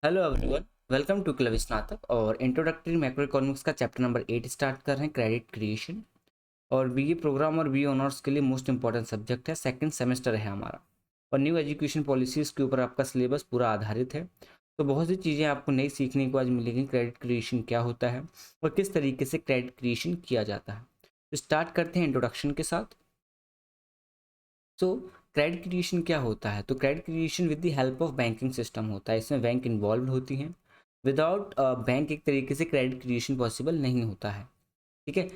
Hello everyone, welcome to club स्नातक और introductory macroeconomics का चैप्टर नंबर 8 स्टार्ट कर रहे हैं, क्रेडिट क्रिएशन। और बीए प्रोग्राम और बीए ऑनर्स के लिए मोस्ट इंपॉर्टेंट सब्जेक्ट है, सेकंड सेमेस्टर है हमारा। और न्यू एजुकेशन पॉलिसीज़ के ऊपर आपका सिलेबस पूरा आधारित है। तो बहुत सी चीज़ें आपको नई सीखने को आज मिलेंगी। क्रेडिट क्रिएशन क्या होता है और किस तरीके से क्रेडिट क्रिएशन किया जाता है। तो स्टार्ट करते हैं इंट्रोडक्शन के साथ। सो क्रेडिट क्रिएशन क्या होता है? तो credit creation with the help of banking system होता है। इसमें बैंक इन्वॉल्व होती हैं। विदाउट बैंक एक तरीके से क्रेडिट क्रिएशन पॉसिबल नहीं होता है। ठीक है।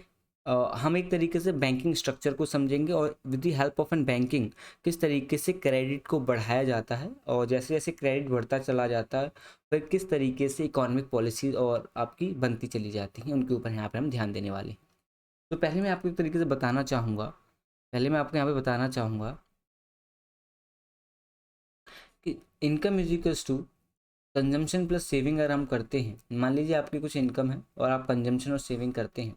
हम एक तरीके से बैंकिंग स्ट्रक्चर को समझेंगे और with the help of an banking किस तरीके से क्रेडिट को बढ़ाया जाता है, और जैसे जैसे क्रेडिट बढ़ता चला जाता है फिर किस तरीके से इकोनॉमिक पॉलिसीज और आपकी बनती चली जाती हैं, उनके ऊपर यहाँ पर हम ध्यान देने वाले हैं। तो पहले मैं आपको एक तरीके से बताना चाहूँगा पहले मैं आपको यहाँ पे बताना चाहूँगा कि income is equals to consumption plus saving. अगर हम करते हैं, मान लीजिए आपकी कुछ इनकम है और आप कंजम्पशन और सेविंग करते हैं,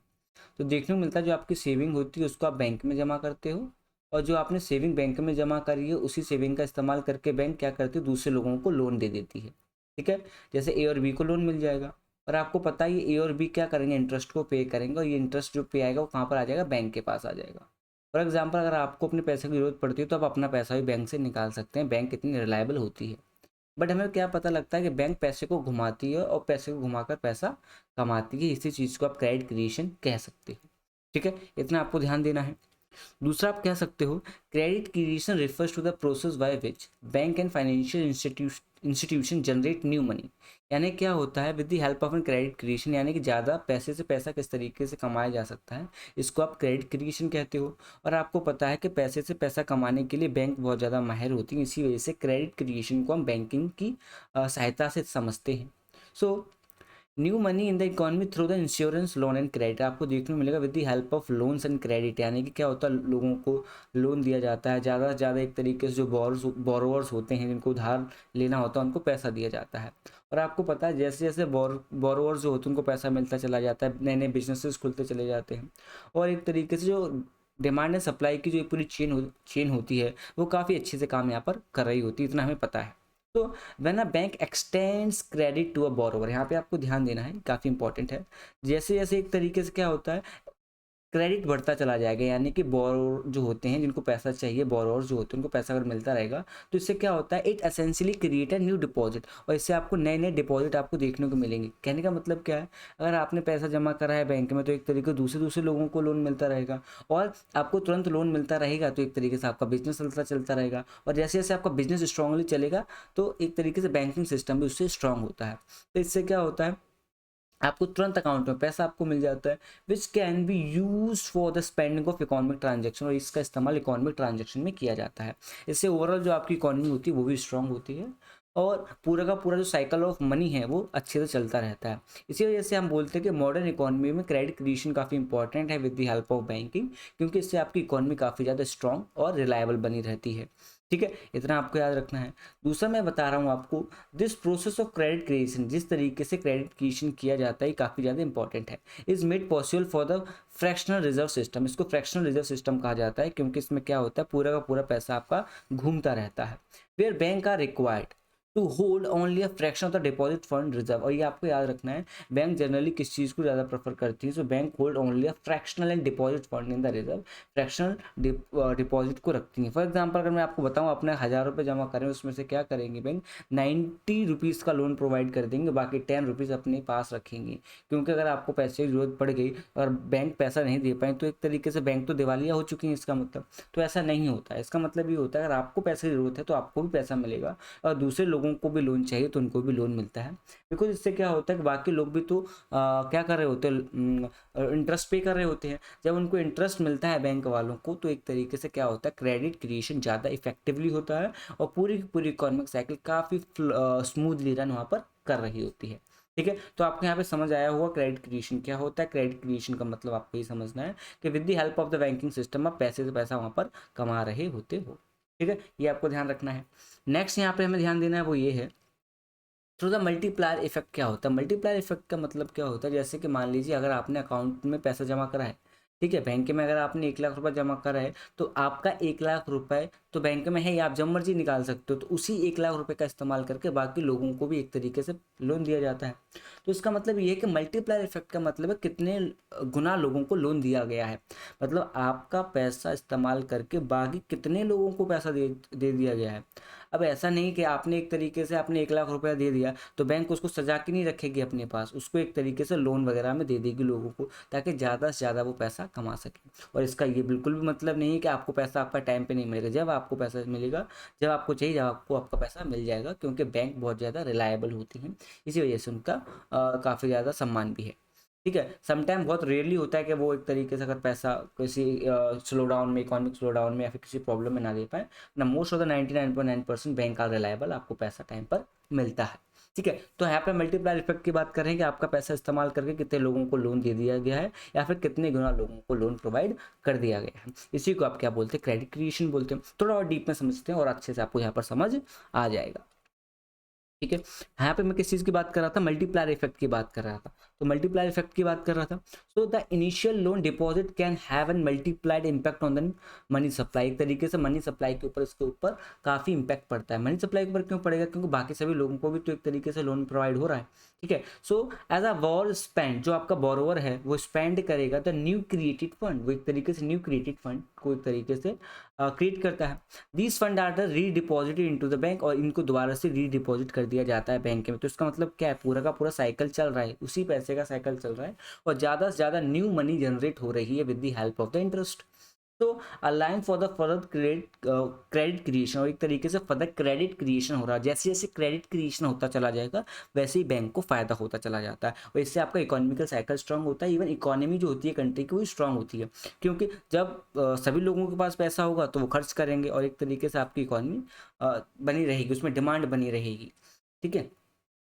तो देखने को मिलता है जो आपकी सेविंग होती है उसको आप बैंक में जमा करते हो, और जो आपने सेविंग बैंक में जमा करी है उसी सेविंग का इस्तेमाल करके बैंक क्या करती है, दूसरे लोगों को लोन दे देती है। ठीक है। जैसे ए और बी को लोन मिल जाएगा, और आपको पता है ये ए और बी क्या करेंगे, इंटरेस्ट को पे करेंगे, और ये इंटरेस्ट जो पे आएगा वो कहाँ पर आ जाएगा, बैंक के पास आ जाएगा। फॉर एग्जाम्पल, अगर आपको अपने पैसे की जरूरत पड़ती है तो आप अपना पैसा भी बैंक से निकाल सकते हैं। बैंक कितनी रिलायबल होती है। बट हमें क्या पता लगता है कि बैंक पैसे को घुमाती है और पैसे को घुमाकर पैसा कमाती है। इसी चीज़ को आप क्रेडिट क्रिएशन कह सकते हो। ठीक है, इतना आपको ध्यान देना है। दूसरा आप कह सकते हो, credit creation refers to the process by which bank and financial institution generate new money. यानी क्या होता है, with the help of an credit creation, यानी कि ज़्यादा पैसे से पैसा किस तरीके से कमाया जा सकता है, इसको आप क्रेडिट क्रिएशन कहते हो। और आपको पता है कि पैसे से पैसा कमाने के लिए बैंक बहुत ज़्यादा माहिर होती है, इसी वजह से क्रेडिट क्रिएशन को हम बैंकिंग की सहायता से समझते हैं। So new money in the economy through the insurance loan and credit आपको देखने को मिलेगा with the help of loans and credit. यानी कि क्या होता है, लोगों को लोन दिया जाता है, ज़्यादा से ज़्यादा एक तरीके से जो बोरोवर्स होते हैं जिनको उधार लेना होता है उनको पैसा दिया जाता है। और आपको पता है जैसे जैसे बोरोवर्स जो होते हैं उनको पैसा मिलता चला जाता है, नए नए बिजनेसेस खुलते चले जाते हैं, और एक तरीके से जो डिमांड एंड सप्लाई की जो पूरी चेन होती है वो काफ़ी अच्छे से काम यहाँ पर कर रही होती है, इतना हमें पता है। तो when a bank extends credit to a borrower, यहाँ पे आपको ध्यान देना है, काफ़ी इंपॉर्टेंट है। जैसे जैसे एक तरीके से क्या होता है, क्रेडिट बढ़ता चला जाएगा, यानी कि बोरोवर जो होते हैं जिनको पैसा चाहिए, बोरोवर जो होते हैं उनको पैसा अगर मिलता रहेगा तो इससे क्या होता है, it essentially create a new deposit, और इससे आपको नए नए डिपॉजिट आपको देखने को मिलेंगे। कहने का मतलब क्या है, अगर आपने पैसा जमा करा है बैंक में तो एक तरीके दूसरे दूसरे लोगों को लोन मिलता रहेगा, और आपको तुरंत लोन मिलता रहेगा, तो एक तरीके से आपका बिजनेस चलता चलता रहेगा, और जैसे जैसे आपका बिजनेस स्ट्रांगली चलेगा तो एक तरीके से बैंकिंग सिस्टम भी उससे स्ट्रांग होता है। तो इससे क्या होता है, आपको तुरंत अकाउंट में पैसा आपको मिल जाता है, which can be use for the spending of economic transaction, और इसका इस्तेमाल इकोनॉमिक ट्रांजेक्शन में किया जाता है। इससे ओवरऑल जो आपकी इकोनॉमी होती है वो भी स्ट्रांग होती है, और पूरा का पूरा जो साइकिल ऑफ मनी है वो अच्छे से चलता रहता है। इसी वजह से हम बोलते हैं कि मॉडर्न इकोनॉमी में क्रेडिट क्रिएशन काफ़ी इंपॉर्टेंट है with the help of banking, क्योंकि इससे आपकी इकोनॉमी काफ़ी ज़्यादा स्ट्रांग और रिलायबल बनी रहती है। ठीक है, इतना आपको याद रखना है। दूसरा मैं बता रहा हूँ आपको, this process of credit creation, जिस तरीके से क्रेडिट क्रिएशन किया जाता है काफ़ी ज़्यादा इंपॉर्टेंट है। Is made possible for the fractional reserve system, इसको फ्रैक्शनल रिजर्व सिस्टम कहा जाता है, क्योंकि इसमें क्या होता है, पूरा का पूरा पैसा आपका घूमता रहता है। Where bank are required to hold only a fraction of the deposit fund reserve, और ये आपको याद रखना है, बैंक जनरली किस चीज़ को ज़्यादा प्रेफर करती है, so bank hold only a fractional and deposit fund in the reserve, fractional deposit को रखती हैं। फॉर एग्जाम्पल, अगर मैं आपको बताऊँ, अपने 1000 रुपये जमा करें, उसमें से क्या करेंगे, बैंक 90 रुपीज़ का लोन प्रोवाइड कर देंगे, बाकी 10 रुपीज़ अपने पास रखेंगे। क्योंकि अगर आपको पैसे की जरूरत पड़ गई और बैंक पैसा नहीं दे पाए तो एक तरीके से बैंक तो दिवालिया हो चुकी है, इसका मतलब। तो ऐसा नहीं होता है, इसका मतलब ये होता है अगर आपको पैसे की जरूरत है तो आपको भी पैसा मिलेगा, और दूसरे लोगों को भी लोन चाहिए तो उनको भी लोन मिलता है। बिकॉज इससे क्या होता है कि बाकी लोग भी तो क्या कर रहे होते हैं, इंटरेस्ट पे कर रहे होते हैं। जब उनको इंटरेस्ट मिलता है बैंक वालों को तो एक तरीके से क्या होता है, क्रेडिट क्रिएशन ज़्यादा इफेक्टिवली होता है, और पूरी की पूरी इकोनॉमिक साइकिल काफ़ी स्मूथली रन वहाँ पर कर रही होती है। ठीक है, तो आपको यहाँ पे समझ आया होगा क्रेडिट क्रिएशन क्या होता है। क्रेडिट क्रिएशन का मतलब आपको ये समझना है कि with the help of the banking system आप पैसे से पैसा वहाँ पर कमा रहे होते हो। ठीक है, ये आपको ध्यान रखना है। नेक्स्ट यहाँ पे हमें ध्यान देना है वो ये है, थ्रू द मल्टीप्लायर इफेक्ट क्या होता है। मल्टीप्लायर इफेक्ट का मतलब क्या होता है, जैसे कि मान लीजिए अगर आपने अकाउंट में पैसा जमा करा है, ठीक है, बैंक में अगर आपने 1 लाख रुपए जमा करा है तो आपका 1 लाख रुपए तो बैंक में है ही, आप जब मर्जी निकाल सकते हो। तो उसी 1 लाख रुपए का इस्तेमाल करके बाकी लोगों को भी एक तरीके से लोन दिया जाता है। तो इसका मतलब ये है कि मल्टीप्लायर इफेक्ट का मतलब है कितने गुना लोगों को लोन दिया गया है, मतलब आपका पैसा इस्तेमाल करके बाकी कितने लोगों को पैसा दे दिया गया है। अब ऐसा नहीं कि आपने एक तरीके से आपने 1 लाख रुपया दे दिया तो बैंक उसको सजा के नहीं रखेगी अपने पास, उसको एक तरीके से लोन वगैरह में दे देगी लोगों को, ताकि ज़्यादा से ज़्यादा वो पैसा कमा सके। और इसका ये बिल्कुल भी मतलब नहीं है कि आपको पैसा आपका टाइम पे नहीं मिलेगा, जब आपको पैसा मिलेगा, जब आपको चाहिए, जब आपको आपका पैसा मिल जाएगा, क्योंकि बैंक बहुत ज़्यादा रिलायबल होती हैं, इसी वजह से उनका काफ़ी ज़्यादा सम्मान भी है। ठीक है, समटाइम बहुत रेयरली होता है कि वो एक तरीके से अगर पैसा किसी स्लो डाउन में, इकोनॉमिक स्लो डाउन में या फिर किसी प्रॉब्लम में ना दे पाए ना, most of the 99.9% bank are reliable, आपको पैसा टाइम पर मिलता है। ठीक है, तो यहाँ पे मल्टीप्लायर इफेक्ट की बात कर रहे हैं कि आपका पैसा इस्तेमाल करके कितने लोगों को लोन दे दिया गया है या फिर कितने गुना लोगों को लोन प्रोवाइड कर दिया गया है। इसी को आप क्या बोलते हैं, क्रेडिट क्रिएशन बोलते हैं। थोड़ा और डीप में समझते हैं और अच्छे से आपको यहाँ पर समझ आ जाएगा। ठीक है, यहाँ पे मैं किस चीज़ की बात कर रहा था, मल्टीप्लायर इफेक्ट की बात कर रहा था। तो मल्टीप्लायर इफेक्ट की बात कर रहा था। So the initial loan deposit can have an multiplied impact on the money supply. एक तरीके से मनी सप्लाई के ऊपर, इसके ऊपर काफ़ी इम्पैक्ट पड़ता है। मनी सप्लाई के ऊपर क्यों पड़ेगा, क्योंकि बाकी सभी लोगों को भी तो एक तरीके से लोन प्रोवाइड हो रहा है। ठीक है, so as a war spend, जो आपका बोरोवर है वो स्पेंड करेगा द न्यू क्रिएटेड फंड, वो एक तरीके से न्यू क्रिएटेड फंड को एक तरीके से क्रिएट करता है। These funds are the redeposited into the bank, और इनको दोबारा से रीडिपॉजिट कर दिया जाता है बैंक में। तो इसका मतलब क्या है, पूरा का पूरा साइकिल चल रहा है, उसी पैसे का साइकिल चल रहा है और ज़्यादा से ज़्यादा न्यू मनी जनरेट हो रही है with the help of the interest. तो align for the further credit creation, और एक तरीके से फर्दर क्रेडिट क्रिएशन हो रहा है। जैसे जैसे क्रेडिट क्रिएशन होता चला जाएगा वैसे ही बैंक को फायदा होता चला जाता है, और इससे आपका इकोनॉमिकल साइकिल स्ट्रांग होता है। इवन इकोनॉमी जो होती है कंट्री की वो स्ट्रांग होती है, क्योंकि जब सभी लोगों के पास पैसा होगा तो वो खर्च करेंगे और एक तरीके से आपकी इकोनॉमी बनी रहेगी, उसमें डिमांड बनी रहेगी। ठीक है,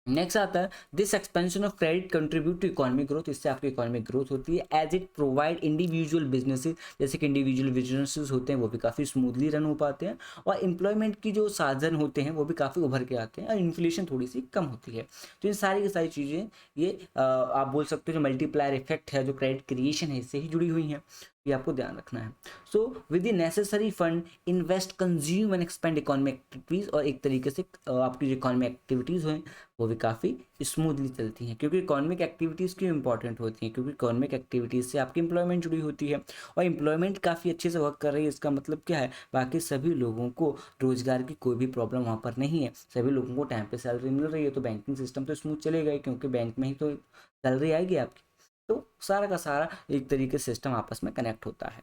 नेक्स्ट आता है this expansion of credit contribute to economic growth. इससे आपकी इकोनॉमिक ग्रोथ होती है as it provide individual businesses, जैसे कि इंडिविजुअल बिजनेसेस होते हैं वो भी काफ़ी स्मूथली रन हो पाते हैं, और एम्प्लॉयमेंट की जो साधन होते हैं वो भी काफ़ी उभर के आते हैं, और इन्फ्लेशन थोड़ी सी कम होती है। तो ये सारी की सारी चीज़ें ये आप बोल सकते हो जो मल्टीप्लायर इफेक्ट है, जो क्रेडिट क्रिएशन है, इससे ही जुड़ी हुई हैं, ये आपको ध्यान रखना है। So with the necessary fund invest consume and expand economic activities, और एक तरीके से आपकी जो इकोनॉमिक एक्टिविटीज़ हैं वो भी काफ़ी स्मूथली चलती हैं। क्योंकि इकोनॉमिक एक्टिविटीज़ क्यों इंपॉर्टेंट होती हैं, क्योंकि इकोनॉमिक एक्टिविटीज़ से आपकी एम्प्लॉयमेंट जुड़ी होती है, और एम्प्लॉयमेंट काफ़ी अच्छे से वर्क कर रही है। इसका मतलब क्या है, बाकी सभी लोगों को रोजगार की कोई भी प्रॉब्लम वहाँ पर नहीं है, सभी लोगों को टाइम पे सैलरी मिल रही है, तो बैंकिंग सिस्टम तो स्मूथ चलेगा ही, क्योंकि बैंक में ही तो सैलरी आएगी आपकी। तो सारा का सारा एक तरीके से सिस्टम आपस में कनेक्ट होता है।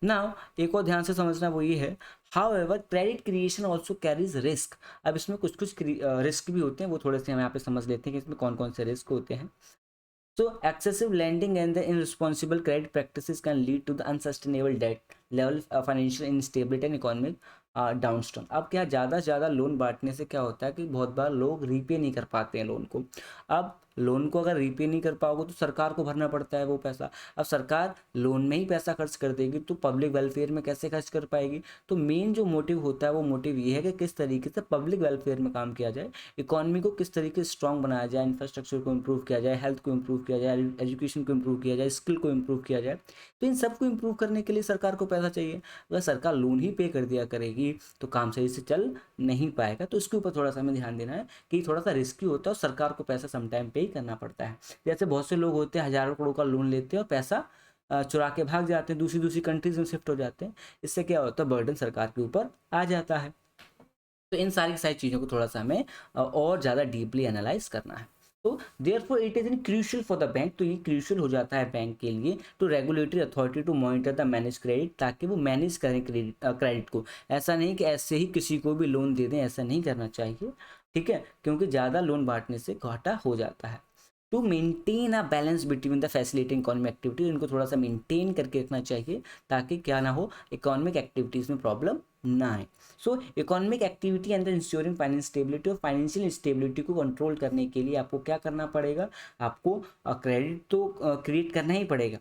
नाउ एक और ध्यान से समझना वो ये है, how ever credit creation also carries risk. अब इसमें कुछ कुछ रिस्क भी होते हैं, वो थोड़े से हम यहाँ पे समझ लेते हैं कि इसमें कौन कौन से रिस्क होते हैं। So excessive lending and the irresponsible credit practices can lead to the unsustainable debt level, financial instability and economic डाउनस्टोन। अब क्या, ज़्यादा से ज़्यादा लोन बांटने से क्या होता है कि बहुत बार लोग रीपे नहीं कर पाते हैं लोन को। अब लोन को अगर रीपे नहीं कर पाओगे तो सरकार को भरना पड़ता है वो पैसा। अब सरकार लोन में ही पैसा खर्च कर देगी तो पब्लिक वेलफेयर में कैसे खर्च कर पाएगी। तो मेन जो मोटिव होता है वो मोटिव ये है कि किस तरीके से पब्लिक वेलफेयर में काम किया जाए, इकोनॉमी को किस तरीके से स्ट्रॉन्ग बनाया जाए, इंफ्रास्ट्रक्चर को इम्प्रूव किया जाए, हेल्थ को इम्प्रूव किया जाए, एजुकेशन को इम्प्रूव किया जाए, स्किल को इम्प्रूव किया जाए। तो इन सबको इम्प्रूव करने के लिए सरकार को पैसा चाहिए। अगर सरकार लोन ही पे कर दिया करेगी तो काम सही से चल नहीं पाएगा। तो इसके ऊपर थोड़ा सा हमें ध्यान देना है कि थोड़ा सा रिस्की होता है और सरकार को पैसा समटाइम पे ही करना पड़ता है। जैसे बहुत से लोग होते हैं हज़ारों करोड़ का लोन लेते हैं और पैसा चुरा के भाग जाते हैं, दूसरी दूसरी कंट्रीज में शिफ्ट हो जाते हैं। इससे क्या होता है, बर्डन सरकार के ऊपर आ जाता है। तो इन सारी सारी चीज़ों को थोड़ा सा हमें और ज़्यादा डीपली एनालाइज करना है। तो therefore it is in crucial for the bank, तो ये क्रूशियल हो जाता है बैंक के लिए to regulatory authority to monitor the manage credit, ताकि वो मैनेज करें क्रेडिट को। ऐसा नहीं कि ऐसे ही किसी को भी लोन दे दें, ऐसा नहीं करना चाहिए। ठीक है, क्योंकि ज़्यादा लोन बांटने से घाटा हो जाता है। To maintain a balance between the facilitating economic activities, इनको थोड़ा सा मेंटेन करके रखना चाहिए ताकि क्या ना हो, इकोनॉमिक एक्टिविटीज़ में प्रॉब्लम ना आए। सो economic activity and ensuring finance stability, और फाइनेंशियल स्टेबिलिटी को कंट्रोल करने के लिए आपको क्या करना पड़ेगा, आपको क्रेडिट तो क्रिएट करना ही पड़ेगा,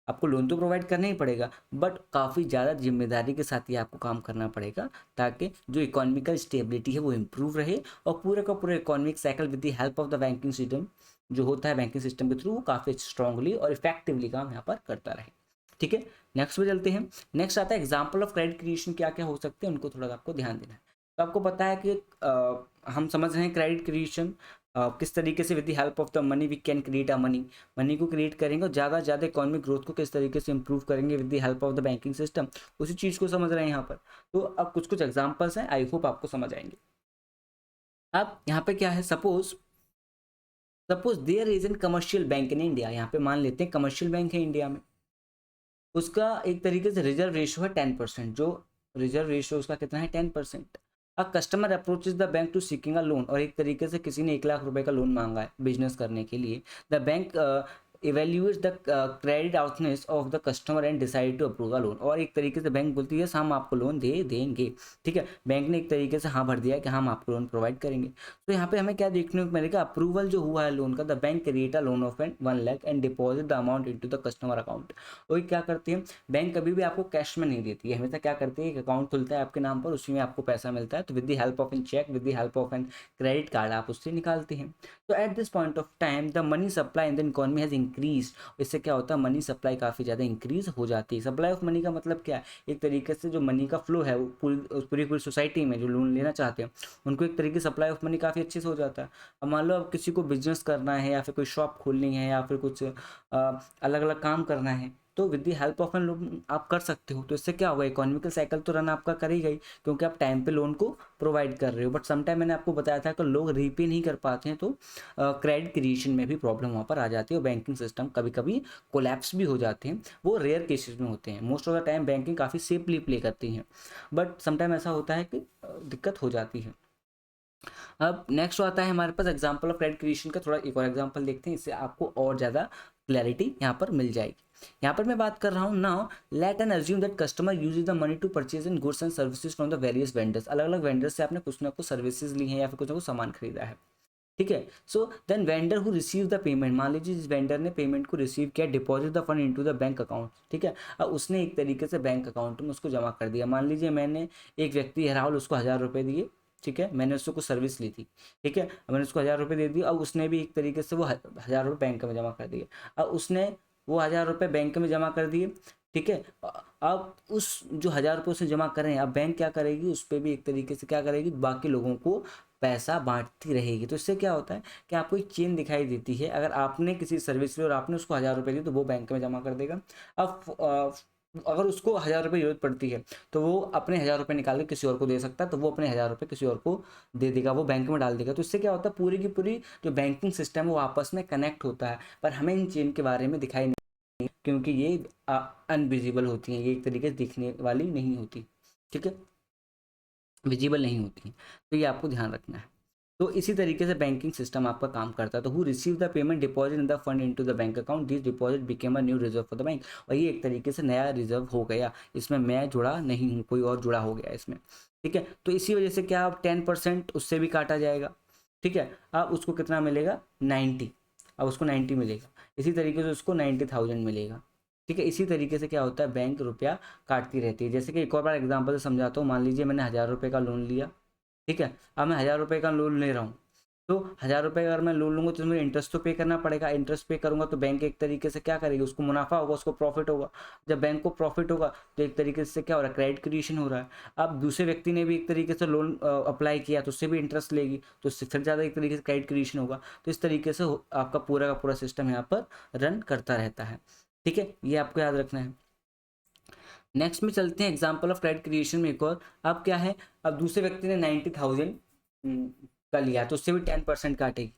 आपको लोन तो प्रोवाइड करना ही पड़ेगा, बट काफ़ी ज़्यादा जिम्मेदारी के साथ ही आपको काम करना पड़ेगा, ताकि जो इकोनॉमिकल स्टेबिलिटी है वो इम्प्रूव रहे, और पूरे का पूरा economic cycle with the help of the banking system जो होता है बैंकिंग सिस्टम के थ्रू, वो काफ़ी स्ट्रांगली और इफेक्टिवली काम यहाँ पर करता रहे। ठीक है, नेक्स्ट पे चलते हैं। नेक्स्ट आता है एग्जाम्पल ऑफ क्रेडिट क्रिएशन, क्या क्या हो सकते हैं उनको थोड़ा आपको ध्यान देना है। तो आपको पता है कि हम समझ रहे हैं क्रेडिट क्रिएशन किस तरीके से with the help of the money we can create a money, money को क्रिएट करेंगे और ज़्यादा से ज़्यादा इकोनॉमिक ग्रोथ को किस तरीके से इंप्रूव करेंगे with the help of the banking system, उसी चीज़ को समझ रहे हैं यहाँ पर। तो अब कुछ कुछ एग्जाम्पल्स हैं, आई होप आपको समझ आएंगे। अब यहाँ पे क्या है, suppose there is an commercial bank in India, यहाँ पे मान लेते हैं कमर्शियल बैंक है इंडिया में, उसका एक तरीके से रिजर्व रेशियो है 10%, जो रिजर्व रेशियो उसका कितना है 10%। A customer approaches the bank to seeking a loan, और एक तरीके से किसी ने 1 लाख रुपए का लोन मांगा है बिजनेस करने के लिए। The bank evaluates the credit worthiness of the customer and decide to approve the loan, और एक तरीके से बैंक बोलती है हम आपको लोन दे देंगे। ठीक है, बैंक ने एक तरीके से हाँ भर दिया है कि हम आपको लोन प्रोवाइड करेंगे। तो यहाँ पे हमें क्या देखने को मिलेगा, अप्रूवल जो हुआ है लोन का, the bank create a loan of 1 lakh and deposit the amount into the customer account. और क्या करती है बैंक, कभी भी आपको कैश में नहीं देती है, हमेशा क्या करती है, एक अकाउंट खुलता है आपके नाम पर, उसी में आपको पैसा मिलता है। तो with the help of an cheque, with the help of an credit card आप उससे निकालते हैं। तो at this point of time the money supply in the economy has increase, इससे क्या होता है मनी सप्लाई काफ़ी ज़्यादा इंक्रीज हो जाती है। सप्लाई ऑफ मनी का मतलब क्या है, एक तरीके से जो मनी का फ्लो है वो पूरी सोसाइटी में जो लोन लेना चाहते हैं उनको एक तरीके से सप्लाई ऑफ मनी काफ़ी अच्छे से हो जाता है। अब मान लो अब किसी को बिजनेस करना है या फिर कोई शॉप खोलनी है या फिर कुछ अलग अलग काम करना है, तो with the help of an loan आप कर सकते हो। तो इससे क्या होगा, इकोनॉमिकल साइकिल तो रन आपका करेगा ही, क्योंकि आप टाइम पे लोन को प्रोवाइड कर रहे हो। बट समटाइम मैंने आपको बताया था कि लोग रीपे नहीं कर पाते हैं, तो क्रेडिट क्रिएशन में भी प्रॉब्लम वहाँ पर आ जाती है और बैंकिंग सिस्टम कभी कभी कोलैप्स भी हो जाते हैं। वो रेयर केसेस में होते हैं, most of the time banking काफ़ी सेफली प्ले करती हैं, बट समटाइम ऐसा होता है कि दिक्कत हो जाती है। अब नेक्स्ट आता है हमारे पास एग्जाम्पल ऑफ क्रेडिट क्रिएशन का, थोड़ा एक और एग्जाम्पल देखते हैं, इससे आपको और ज़्यादा क्लैरिटी यहाँ पर मिल जाएगी। यहाँ पर मैं बात कर रहा हूँ, now let and assume that customer uses the money to purchase in goods and services from the various vendors, अलग अलग वेंडर्स से आपने कुछ ना कुछ सर्विसेज ली हैं या फिर कुछ ना कुछ सामान खरीदा है। ठीक है, so then vendor who receive the payment, मान लीजिए जिस वेंडर ने पेमेंट को रिसीव किया, deposit the fund into the bank account. ठीक है, अब उसने एक तरीके से बैंक अकाउंट में उसको जमा कर दिया। मान लीजिए मैंने एक व्यक्ति है राहुल, उसको 1000 रुपये दिए। ठीक है, मैंने उससे कुछ सर्विस ली थी। ठीक है, मैंने उसको 1000 रुपये दे दिए। अब उसने भी एक तरीके से वो 1000 रुपये बैंक में जमा कर दिए। अब उसने वो 1000 रुपये बैंक में जमा कर दिए। ठीक है, अब उस जो 1000 रुपये उसने जमा करें, अब बैंक क्या करेगी, उस पर भी एक तरीके से क्या करेगी, बाकी लोगों को पैसा बांटती रहेगी। तो इससे क्या होता है कि आपको एक चेन दिखाई देती है, अगर आपने किसी सर्विस ली और आपने उसको 1000 रुपये दी तो वो बैंक में जमा कर देगा। अब अगर उसको 1000 रुपये जरूरत पड़ती है तो वो अपने 1000 रुपये निकाल के किसी और को दे सकता है, तो वो अपने 1000 रुपये किसी और को दे देगा, वो बैंक में डाल देगा। तो इससे क्या होता है, पूरी की पूरी जो बैंकिंग सिस्टम है वो आपस में कनेक्ट होता है, पर हमें इन चेन के बारे में दिखाई नहीं, क्योंकि ये अनविजिबल होती हैं, ये एक तरीके से दिखने वाली नहीं होती। ठीक है, विजिबल नहीं होती हैं, तो ये आपको ध्यान रखना है। तो इसी तरीके से बैंकिंग सिस्टम आपका काम करता है। तो who receive the payment deposit in the fund into the bank account, this deposit became a new reserve for the bank, और ये एक तरीके से नया रिजर्व हो गया, इसमें मैं जुड़ा नहीं हूँ, कोई और जुड़ा हो गया इसमें। ठीक है, तो इसी वजह से क्या, अब 10% उससे भी काटा जाएगा। ठीक है, अब उसको कितना मिलेगा, 90, अब उसको 90 मिलेगा, इसी तरीके से उसको 90,000 मिलेगा। ठीक है, इसी तरीके से क्या होता है, बैंक रुपया काटती रहती है। जैसे कि एक और बार एग्जाम्पल से समझाता हूँ, मान लीजिए मैंने 1000 रुपये का लोन लिया। ठीक है, अब मैं 1000 रुपये का लोन ले रहा हूँ, तो 1000 रुपये का अगर मैं लोन लूंगा तो मुझे इंटरेस्ट तो पे करना पड़ेगा। इंटरेस्ट पे करूंगा तो बैंक एक तरीके से क्या करेगी, उसको मुनाफा होगा, उसको प्रॉफिट होगा। जब बैंक को प्रॉफिट होगा तो एक तरीके से क्या हो रहा है, क्रेडिट क्रिएशन हो रहा है। अब दूसरे व्यक्ति ने भी एक तरीके से लोन अप्लाई किया तो उससे भी इंटरेस्ट लेगी, तो उससे फिर ज़्यादा एक तरीके से क्रेडिट क्रिएशन होगा। तो इस तरीके से आपका पूरा का पूरा सिस्टम यहाँ पर रन करता रहता है। ठीक है, ये आपको याद रखना है। नेक्स्ट में चलते हैं एग्जाम्पल ऑफ क्रेडिट क्रिएशन में एक और। अब क्या है, अब दूसरे व्यक्ति ने 90,000 का लिया तो उससे भी 10% काटेगी।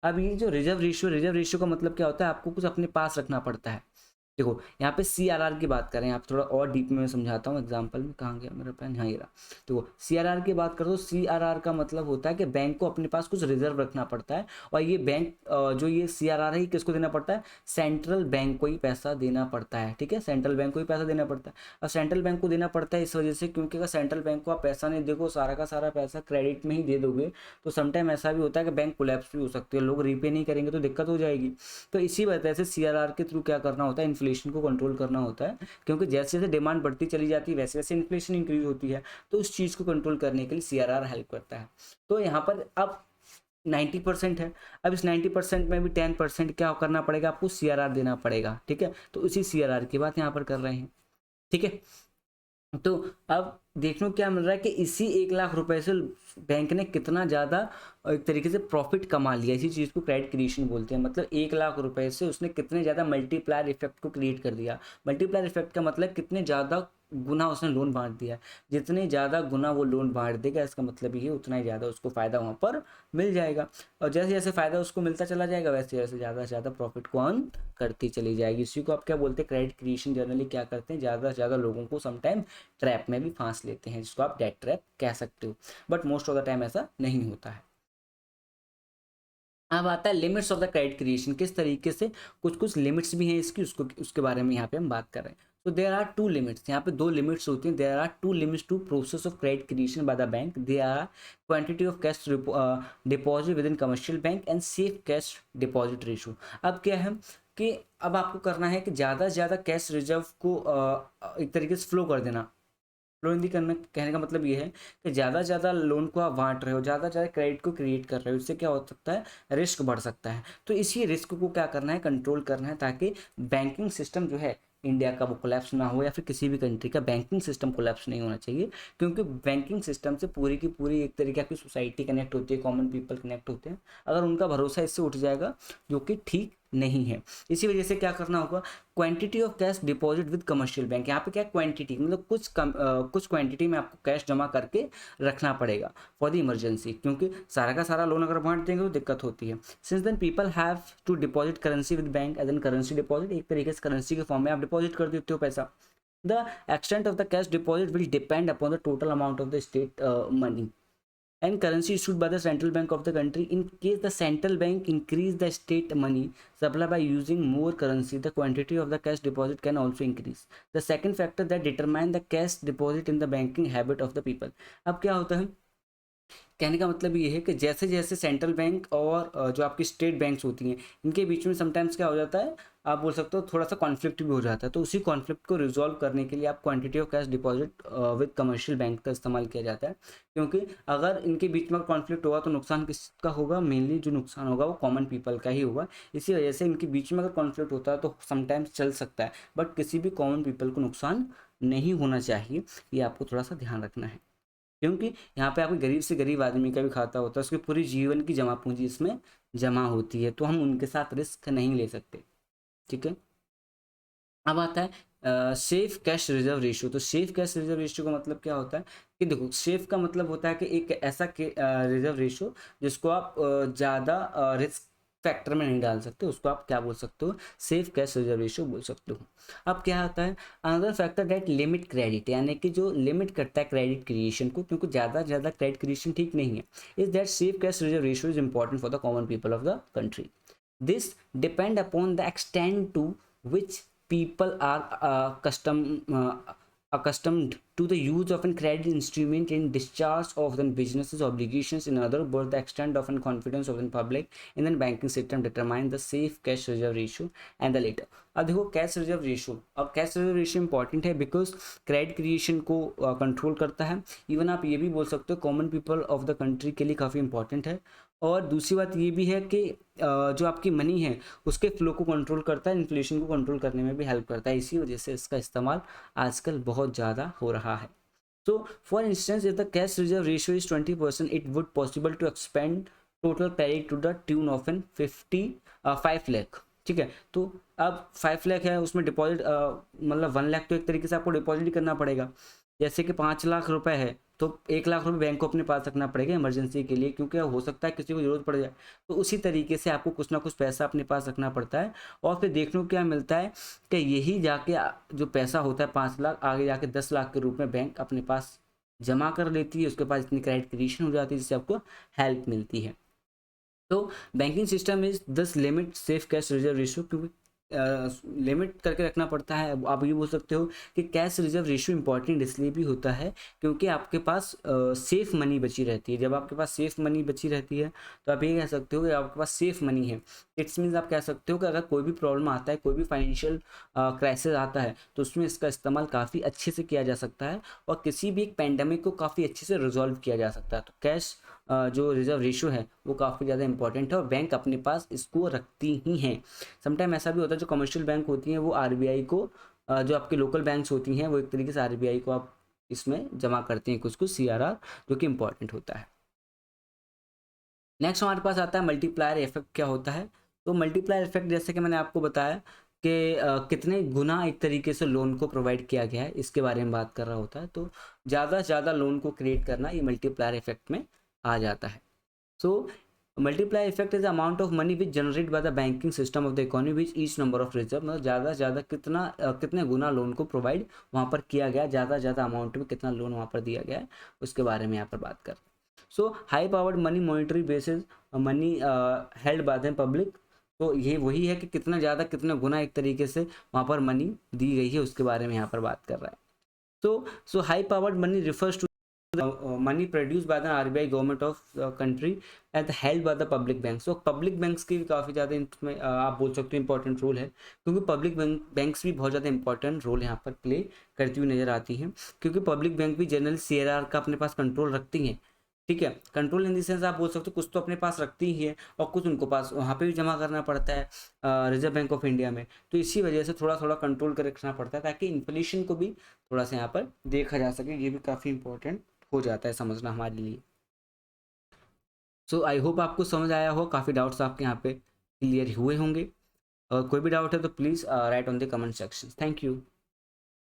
अब ये जो रिजर्व रेशियो का मतलब क्या होता है, आपको कुछ अपने पास रखना पड़ता है। देखो यहाँ पे CRR की बात करें, आप थोड़ा और डीप में मैं समझाता हूँ एग्जांपल में, कहाँ गया मेरा पेन, हाँ ये रहा। देखो CRR की बात करो, CRR का मतलब होता है कि बैंक को अपने पास कुछ रिजर्व रखना पड़ता है, और ये बैंक जो ये CRR है किसको देना पड़ता है, सेंट्रल बैंक को ही पैसा देना पड़ता है। ठीक है, सेंट्रल बैंक को ही पैसा देना पड़ता है। अब सेंट्रल बैंक को देना पड़ता है इस वजह से, क्योंकि अगर सेंट्रल बैंक को आप पैसा नहीं देखो, सारा का सारा पैसा क्रेडिट में ही दे दोगे, तो समटाइम ऐसा भी होता है कि बैंक कोलैप्स भी हो सकती है, लोग रीपे नहीं करेंगे तो दिक्कत हो जाएगी। तो इसी वजह से CRR के थ्रू क्या करना होता है, इन्फ्लेशन को कंट्रोल करना होता है, क्योंकि जैसे जैसे डिमांड बढ़ती चली जाती है वैसे वैसे इन्फ्लेशन इंक्रीज होती है, तो उस चीज़ को कंट्रोल करने के लिए CRR हेल्प करता है। तो यहाँ पर अब 90% है। अब इस 90% में भी 10% क्या करना पड़ेगा आपको, CRR देना पड़ेगा, ठीक है। तो उसी CRR की बात यहाँ पर कर रहे हैं, ठीक है। तो अब देखो क्या मिल रहा है कि इसी 1 लाख रुपए से बैंक ने कितना ज़्यादा एक तरीके से प्रॉफिट कमा लिया। इसी चीज़ को क्रेडिट क्रिएशन बोलते हैं। मतलब 1 लाख रुपए से उसने कितने ज़्यादा मल्टीप्लायर इफेक्ट को क्रिएट कर दिया। मल्टीप्लायर इफेक्ट का मतलब कितने ज़्यादा गुना उसने लोन बांट दिया। जितने ज़्यादा गुना वो लोन बांट देगा, इसका मतलब ये उतना ही ज़्यादा उसको फ़ायदा वहाँ पर मिल जाएगा। और जैसे जैसे फ़ायदा उसको मिलता चला जाएगा, वैसे वैसे ज़्यादा से ज़्यादा प्रॉफिट को अर्न करती चली जाएगी। इसी को आप क्या बोलते हैं, क्रेडिट क्रिएशन। जनरली क्या करते हैं, ज़्यादा से ज़्यादा लोगों को समटाइम ट्रैप में भी फांस लेते हैं, जिसको आप डेट ट्रैप कह सकते हो। But most of the time ऐसा नहीं होता है। अब आता है limits of the credit creation, किस तरीके से कुछ कुछ लिमिट्स भी हैं इसकी, उसके बारे में यहाँ पे हम बात कर रहे हैं। तो देयर आर टू लिमिट्स, यहाँ पे 2 लिमिट्स होती हैं। There are 2 limits to process of credit creation by the bank. They are quantity of cash deposit within commercial bank and safe cash deposit ratio. अब क्या है कि अब आपको करना है कि ज़्यादा से ज़्यादा कैश रिजर्व को एक तरीके से फ्लो कर देना। फ्लो हिंदी करने कहने का मतलब ये है कि ज़्यादा से ज़्यादा लोन को आप बांट रहे हो, ज़्यादा से ज़्यादा क्रेडिट को क्रिएट कर रहे हो, इससे क्या हो सकता है, रिस्क बढ़ सकता है। तो इसी रिस्क को क्या करना है, कंट्रोल करना है, ताकि बैंकिंग सिस्टम जो है इंडिया का वो कोलैप्स ना हो, या फिर किसी भी कंट्री का बैंकिंग सिस्टम कोलैप्स नहीं होना चाहिए। क्योंकि बैंकिंग सिस्टम से पूरी की पूरी एक तरीके की सोसाइटी कनेक्ट होती है, कॉमन पीपल कनेक्ट होते हैं। अगर उनका भरोसा इससे उठ जाएगा, जो कि ठीक नहीं है। इसी वजह से क्या करना होगा, quantity of cash deposit with commercial bank. यहाँ पे क्या क्वांटिटी मतलब कुछ क्वांटिटी में आपको कैश जमा करके रखना पड़ेगा फॉर द इमरजेंसी, क्योंकि सारा का सारा लोन अगर बांट देंगे तो दिक्कत होती है। Since then people have to deposit currency with bank as an currency deposit, एक तरीके से करेंसी के फॉर्म में आप डिपॉजिट कर देते हो पैसा। The extent of the cash deposit will depend upon the total amount of the state money and currency issued by the central bank of the country. In case the central bank increase the state money supply by using more currency, the quantity of the cash deposit can also increase. The second factor that determine the cash deposit in the banking habit of the people. अब क्या होता है, कहने का मतलब ये है कि जैसे जैसे सेंट्रल बैंक और जो आपकी स्टेट बैंक्स होती हैं, इनके बीच में समटाइम्स क्या हो जाता है, आप बोल सकते हो थोड़ा सा कॉन्फ्लिक्ट भी हो जाता है। तो उसी कॉन्फ्लिक्ट को रिजॉल्व करने के लिए आप quantity of cash deposit with commercial bank का इस्तेमाल किया जाता है। क्योंकि अगर इनके बीच में कॉन्फ्लिक्ट होगा तो नुकसान किसका होगा, मेनली जो नुकसान होगा वो कॉमन पीपल का ही होगा। इसी वजह से इनके बीच में अगर कॉन्फ्लिक्ट होता है तो समटाइम्स चल सकता है, बट किसी भी कॉमन पीपल को नुकसान नहीं होना चाहिए। ये आपको थोड़ा सा ध्यान रखना है, क्योंकि यहाँ पे आपके गरीब से गरीब आदमी का भी खाता होता है, उसकी पूरी जीवन की जमा पूंजी इसमें जमा होती है, तो हम उनके साथ रिस्क नहीं ले सकते, ठीक है। अब आता है सेफ कैश रिजर्व रेशियो। तो सेफ कैश रिजर्व रेशियो का मतलब क्या होता है कि देखो, सेफ का मतलब होता है कि एक ऐसा रिजर्व रेशियो जिसको आप ज़्यादा रिस्क फैक्टर में नहीं डाल सकते, उसको आप क्या बोल सकते हो, सेफ कैश रिजर्व रेशियो बोल सकते हो। अब क्या आता है, another factor that limit credit, यानी कि जो लिमिट करता है क्रेडिट क्रिएशन को, क्योंकि ज़्यादा से ज़्यादा क्रेडिट क्रिएशन ठीक नहीं है, is that safe cash reserve ratio is important for the common people of the country. This depend upon the extent to which people are accustomed to the use of a credit instrument in discharge of the business's obligations. In other words, the extent of confidence of the public in the banking system determine the safe cash reserve ratio and the later. अब देखो cash reserve ratio, अब cash reserve ratio important है because credit creation को control करता है। Even आप ये भी बोल सकते हो common people of the country के लिए काफ़ी इंपॉर्टेंट है। और दूसरी बात ये भी है कि जो आपकी मनी है उसके फ्लो को कंट्रोल करता है, इन्फ्लेशन को कंट्रोल करने में भी हेल्प करता है। इसी वजह से इसका इस्तेमाल आजकल बहुत ज़्यादा हो रहा है। So, for instance, if the cash reserve ratio is 20%, it would possible to expand total credit to the tune of 5 lakh, ठीक है। तो अब 5 लाख है, उसमें डिपॉजिट मतलब 1 लाख तो एक तरीके से आपको डिपॉजिट करना पड़ेगा। जैसे कि 5 लाख रुपए है तो 1 लाख रुपए बैंक को अपने पास रखना पड़ेगा इमरजेंसी के लिए, क्योंकि हो सकता है किसी को जरूरत पड़ जाए। तो उसी तरीके से आपको कुछ ना कुछ पैसा अपने पास रखना पड़ता है। और फिर देखने को क्या मिलता है कि यही जाके जो पैसा होता है 5 लाख, आगे जाके 10 लाख के रूप में बैंक अपने पास जमा कर लेती है। उसके पास इतनी क्रेडिट क्रिएशन हो जाती है जिससे आपको हेल्प मिलती है। तो बैंकिंग सिस्टम इज दस limit safe cash reserve ratio, क्योंकि लिमिट करके रखना पड़ता है। आप ये बोल सकते हो कि कैश रिजर्व रेशियो इंपॉर्टेंट इसलिए भी होता है क्योंकि आपके पास सेफ मनी बची रहती है। जब आपके पास सेफ मनी बची रहती है तो आप ये कह सकते हो कि आपके पास सेफ मनी है। इट्स मीन्स आप कह सकते हो कि अगर कोई भी प्रॉब्लम आता है, कोई भी फाइनेंशियल क्राइसिस आता है, तो उसमें इसका इस्तेमाल काफ़ी अच्छे से किया जा सकता है और किसी भी एक पैंडमिक को काफ़ी अच्छे से रिजॉल्व किया जा सकता है। तो कैश जो रिजर्व रेशियो है वो काफ़ी ज़्यादा इंपॉर्टेंट है और बैंक अपने पास इसको रखती ही हैं। समटाइम ऐसा भी होता है जो कमर्शियल बैंक होती हैं वो आरबीआई को जो आपके लोकल बैंक्स होती हैं वो एक तरीके से आरबीआई को आप इसमें जमा करते हैं कुछ कुछ सीआरआर, जो कि इंपॉर्टेंट होता है। नेक्स्ट हमारे पास आता है मल्टीप्लायर इफेक्ट। क्या होता है? तो मल्टीप्लायर इफेक्ट जैसे कि मैंने आपको बताया कि कितने गुना एक तरीके से लोन को प्रोवाइड किया गया है इसके बारे में बात कर रहा होता है। तो ज़्यादा से ज़्यादा लोन को क्रिएट करना ये मल्टीप्लायर इफेक्ट में आ जाता है। So multiplier effect is amount of money which generate by the banking system of the economy which each number of reserve, मतलब ज़्यादा से ज़्यादा कितने गुना लोन को प्रोवाइड वहाँ पर किया गया, ज़्यादा से ज़्यादा अमाउंट में कितना लोन वहाँ पर दिया गया है उसके बारे में यहाँ पर बात कर रहे हैं। So high powered money monetary basis money held by the public, तो ये वही है कि कितना ज़्यादा कितना गुना एक तरीके से वहाँ पर मनी दी गई है उसके बारे में यहाँ पर बात कर रहा है। So high powered money refers to the money produced by the RBI government of the country and held by the public banks. So public banks की भी काफ़ी ज़्यादा इसमें आप बोल सकते हो इंपॉर्टेंट रोल है, क्योंकि पब्लिक बैंक्स भी बहुत ज़्यादा इंपॉर्टेंट रोल यहाँ पर प्ले करती हुई नजर आती हैं, क्योंकि पब्लिक बैंक भी जनरल सीआरआर का अपने पास कंट्रोल रखती हैं। ठीक है, कंट्रोल इन द सेंस आप बोल सकते हो कुछ तो अपने पास रखती ही है और कुछ उनको पास वहाँ पे भी जमा करना पड़ता है रिजर्व बैंक ऑफ इंडिया में। तो इसी वजह से थोड़ा थोड़ा कंट्रोल कर रखना पड़ता है ताकि इन्फ्लेशन को भी थोड़ा सा यहाँ पर देखा जा सके। ये भी काफ़ी इंपॉर्टेंट हो जाता है समझना हमारे लिए। सो आई होप आपको समझ आया हो, काफ़ी डाउट्स आपके यहाँ पे क्लियर हुए होंगे। कोई भी डाउट है तो please write on the comment section. Thank you.